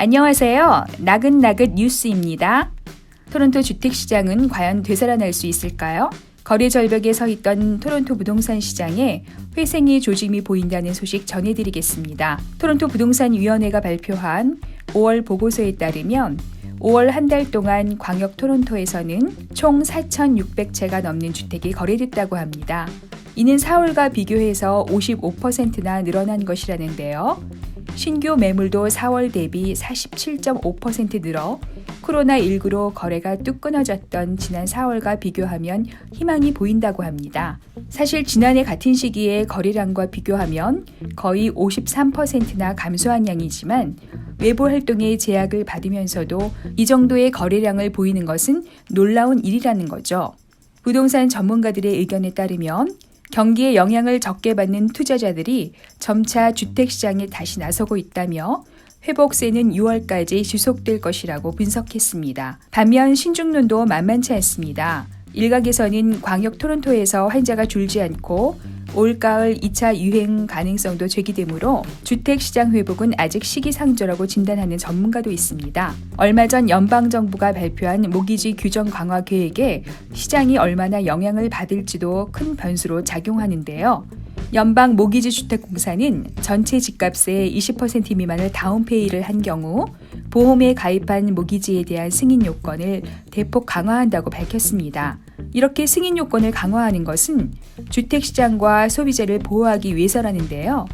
안녕하세요. 나긋나긋 뉴스입니다. 토론토 주택시장은 과연 되살아날 수 있을까요? 거래 절벽에 서 있던 토론토 부동산 시장에 회생의 조짐이 보인다는 소식 전해드리겠습니다. 토론토 부동산위원회가 발표한 5월 보고서에 따르면 5월 한 달 동안 광역 토론토에서는 총 4,600채가 넘는 주택이 거래됐다고 합니다. 이는 4월과 비교해서 55%나 늘어난 것이라는데요. 신규 매물도 4월 대비 47.5% 늘어 코로나19로 거래가 뚝 끊어졌던 지난 4월과 비교하면 희망이 보인다고 합니다. 사실 지난해 같은 시기에 거래량과 비교하면 거의 53%나 감소한 양이지만 외부 활동에 제약을 받으면서도 이 정도의 거래량을 보이는 것은 놀라운 일이라는 거죠. 부동산 전문가들의 의견에 따르면 경기에 영향을 적게 받는 투자자들이 점차 주택시장에 다시 나서고 있다며 회복세는 6월까지 지속될 것이라고 분석했습니다. 반면 신중론도 만만치 않습니다. 일각에서는 광역 토론토에서 환자가 줄지 않고 올가을 2차 유행 가능성도 제기되므로 주택시장 회복은 아직 시기상조라고 진단하는 전문가도 있습니다. 얼마 전 연방정부가 발표한 모기지 규정 강화 계획에 시장이 얼마나 영향을 받을지도 큰 변수로 작용하는데요. 연방 모기지 주택공사는 전체 집값의 20% 미만을 다운페이를 한 경우 보험에 가입한 모기지에 대한 승인 요건을 대폭 강화한다고 밝혔습니다. 이렇게 승인 요건을 강화하는 것은 주택시장과 소비자를 보호하기 위해서라는데요.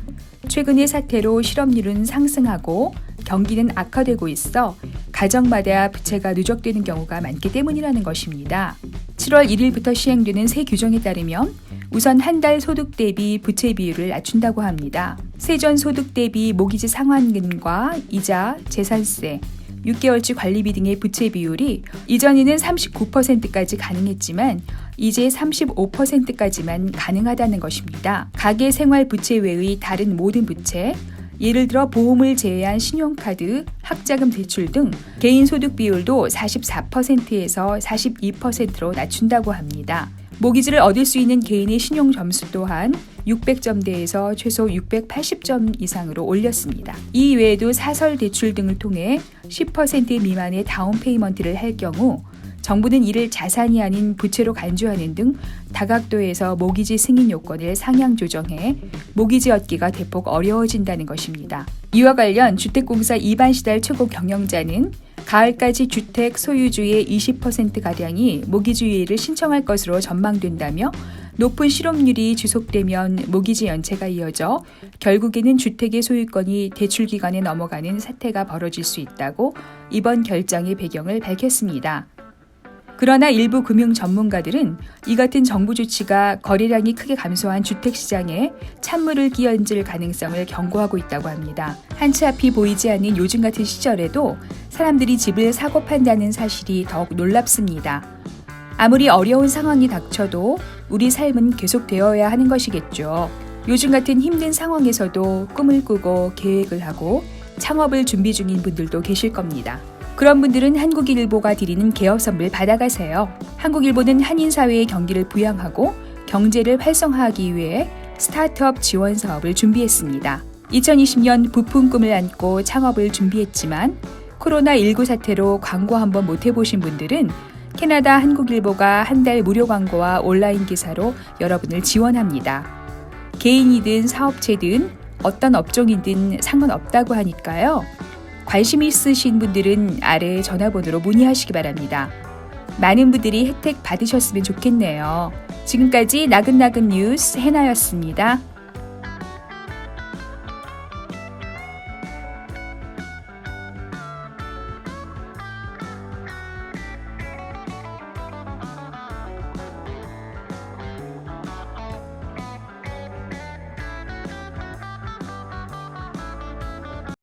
최근의 사태로 실업률은 상승하고 경기는 악화되고 있어 가정마다 부채가 누적되는 경우가 많기 때문이라는 것입니다. 7월 1일부터 시행되는 새 규정에 따르면 우선 한 달 소득 대비 부채 비율을 낮춘다고 합니다. 세전 소득 대비 모기지 상환금과 이자, 재산세, 6개월치 관리비 등의 부채 비율이 이전에는 39%까지 가능했지만 이제 35%까지만 가능하다는 것입니다. 가계 생활 부채 외의 다른 모든 부채, 예를 들어 보험을 제외한 신용카드, 학자금 대출 등 개인 소득 비율도 44%에서 42%로 낮춘다고 합니다. 모기지를 얻을 수 있는 개인의 신용 점수 또한 600점대에서 최소 680점 이상으로 올렸습니다. 이 외에도 사설 대출 등을 통해 10% 미만의 다운페이먼트를 할 경우 정부는 이를 자산이 아닌 부채로 간주하는 등 다각도에서 모기지 승인 요건을 상향 조정해 모기지 얻기가 대폭 어려워진다는 것입니다. 이와 관련 주택공사 이반시달 최고 경영자는 가을까지 주택 소유주의 20%가량이 모기지 유예를 신청할 것으로 전망된다며 높은 실업률이 지속되면 모기지 연체가 이어져 결국에는 주택의 소유권이 대출기관에 넘어가는 사태가 벌어질 수 있다고 이번 결정의 배경을 밝혔습니다. 그러나 일부 금융 전문가들은 이 같은 정부 조치가 거래량이 크게 감소한 주택시장에 찬물을 끼얹을 가능성을 경고하고 있다고 합니다. 한치 앞이 보이지 않는 요즘 같은 시절에도 사람들이 집을 사고 판다는 사실이 더욱 놀랍습니다. 아무리 어려운 상황이 닥쳐도 우리 삶은 계속되어야 하는 것이겠죠. 요즘 같은 힘든 상황에서도 꿈을 꾸고 계획을 하고 창업을 준비 중인 분들도 계실 겁니다. 그런 분들은 한국일보가 드리는 개업 선물 받아가세요. 한국일보는 한인사회의 경기를 부양하고 경제를 활성화하기 위해 스타트업 지원 사업을 준비했습니다. 2020년 부푼 꿈을 안고 창업을 준비했지만 코로나19 사태로 광고 한번 못 해보신 분들은 캐나다 한국일보가 한 달 무료 광고와 온라인 기사로 여러분을 지원합니다. 개인이든 사업체든 어떤 업종이든 상관없다고 하니까요. 관심 있으신 분들은 아래 전화번호로 문의하시기 바랍니다. 많은 분들이 혜택 받으셨으면 좋겠네요. 지금까지 나긋나긋 뉴스 해나였습니다.